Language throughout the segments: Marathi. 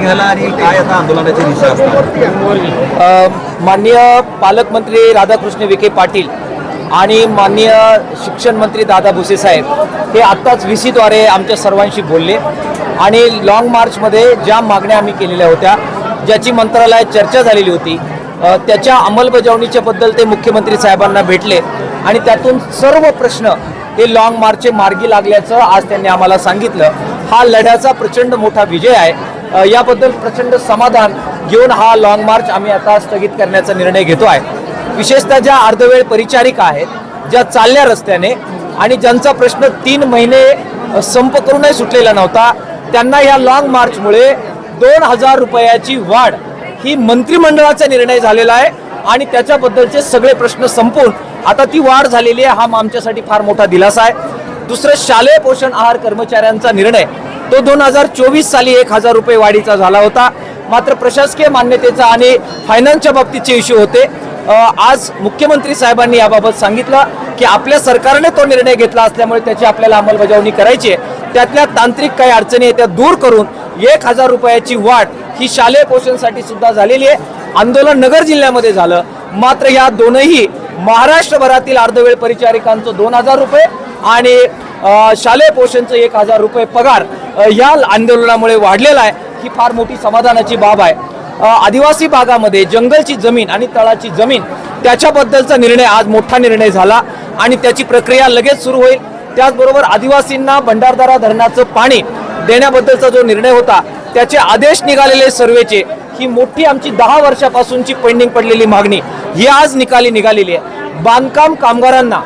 निघाला आणि काय आता आंदोलनाची दिशा असणार? माननीय पालकमंत्री राधाकृष्ण विखे पाटील आणि माननीय शिक्षण मंत्री दादा भुसे साहेब हे आत्ताच VC-द्वारे आमच्या सर्वांशी बोलले आणि लॉंग मार्चमध्ये ज्या मागण्या आम्ही केलेल्या होत्या, ज्याची मंत्रालयात चर्चा झालेली होती, त्याच्या अंमलबजावणीच्या बद्दल ते मुख्यमंत्री साहेबांना भेटले आणि त्यातून सर्व प्रश्न हे लॉंग मार्चचे मार्गी लागल्याचं आज त्यांनी आम्हाला सांगितलं. हा लढ्याचा प्रचंड मोठा विजय आहे. याबद्दल प्रचंड समाधान घेऊन हा लॉंग मार्च आम्ही आता स्थगित करण्याचा निर्णय घेतो आहे. विशेषतः ज्या अर्धवेळ परिचारिका आहेत, ज्या चालल्या रस्त्याने आणि ज्यांचा प्रश्न 3 महिने संप करूनही सुटलेला नव्हता, त्यांना या लॉंग मार्चमुळे 2000 रुपयाची वाढ ही मंत्रिमंडळाचा निर्णय झालेला आहे आणि त्याच्याबद्दलचे सगळे प्रश्न संपून आता ती वाढ झालेली आहे. हा आमच्यासाठी फार मोठा दिलासा आहे. दुसरं, शालेय पोषण आहार कर्मचाऱ्यांचा निर्णय तो 2024 साली 1000 रुपये वाढीचा झाला होता. मात्र प्रशासकीय मान्यतेचा आणि फायनान्सच्या बाबतीतचे इश्यू होते. आज मुख्यमंत्री साहेबांनी याबाबत सांगितलं की आपल्या सरकारने तो निर्णय घेतला असल्यामुळे त्याची आपल्याला अंमलबजावणी करायची आहे. त्यातल्या तांत्रिक काही अडचणी आहेत त्या दूर करून 1000 रुपयाची वाढ ही शालेय पोषणसाठी सुद्धा झालेली आहे. आंदोलन नगर जिल्ह्यामध्ये झालं, मात्र या दोनही महाराष्ट्रभरातील अर्धवेळ परिचारिकांचं 2000 रुपये आणि शालेय पोषणचं 1000 रुपये पगार या आंदोलनामुळे वाढलेला आहे. ही फार मोठी समाधानाची बाब आहे. आदिवासी भागामध्ये जंगलची जमीन आणि तळाची जमीन त्याच्याबद्दलचा निर्णय आज मोठा निर्णय झाला आणि त्याची प्रक्रिया लगेच सुरू होईल. त्याचबरोबर आदिवासींना भंडारदरा धरणाचं पाणी देण्याबद्दलचा जो निर्णय होता त्याचे आदेश निघालेले सर्वेचे, ही मोठी आमची 10 वर्षापासूनची पेंडिंग पडलेली मागणी ही आज निघालेली आहे. बांधकाम कामगारांना,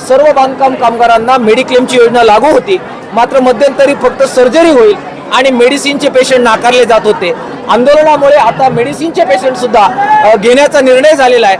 सर्व बांधकाम कामगारांना मेडिक्लेमची योजना लागू होती, मात्र मध्यंतरी फक्त सर्जरी होईल आणि मेडिसिनचे पेशंट नाकारले जात होते. आंदोलनामुळे आता मेडिसिनचे पेशंट सुद्धा घेण्याचा निर्णय झालेला आहे.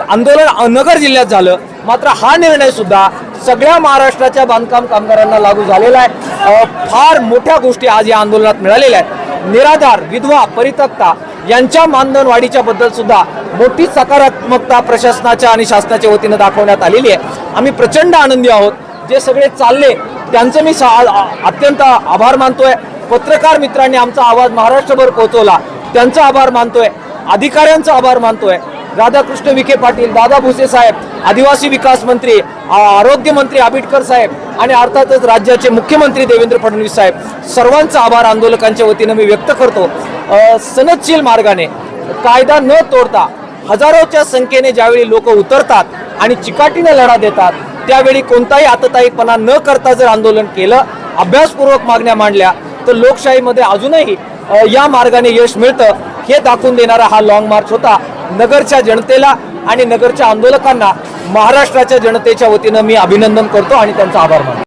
आंदोलन नगर जिल्ह्यात झालं, मात्र हा निर्णय सुद्धा सगळ्या महाराष्ट्राच्या बांधकाम कामगारांना लागू झालेला आहे. फार मोठ्या गोष्टी आज या आंदोलनात मिळालेल्या आहेत. निराधार, विधवा, परित्यक्ता यांच्या मानधन वाढीच्या बद्दल सुद्धा मोठी सकारात्मकता प्रशासनाच्या आणि शासनाच्या वतीनं दाखवण्यात आलेली आहे. आम्ही प्रचंड आनंदी आहोत. जे सगळे चालले त्यांचं मी अत्यंत आभार मानतोय. पत्रकार मित्रांनी आमचा आवाज महाराष्ट्रभर पोहोचवला, त्यांचा आभार मानतोय. अधिकाऱ्यांचा आभार मानतोय. राधाकृष्ण विखे पाटील, दादा भुसे साहेब, आदिवासी विकास मंत्री, आरोग्यमंत्री आबिटकर साहेब आणि अर्थातच राज्याचे मुख्यमंत्री देवेंद्र फडणवीस साहेब, सर्वांचा आभार आंदोलकांच्या वतीनं मी व्यक्त करतो. सनदशील मार्गाने, कायदा न तोडता हजारोच्या संख्येने ज्यावेळी लोक उतरतात आणि चिकाटीने लढा देतात, त्यावेळी कोणताही आततायीपणा न करता जर आंदोलन केलं, अभ्यासपूर्वक मागण्या मांडल्या, तर लोकशाहीमध्ये अजूनही या मार्गाने यश मिळतं हे दाखवून देणारा हा लॉंग मार्च होता. नगरच्या जनतेला आणि नगरच्या आंदोलकांना महाराष्ट्राच्या जनतेच्या वतीनं मी अभिनंदन करतो आणि त्यांचा आभार मानतो.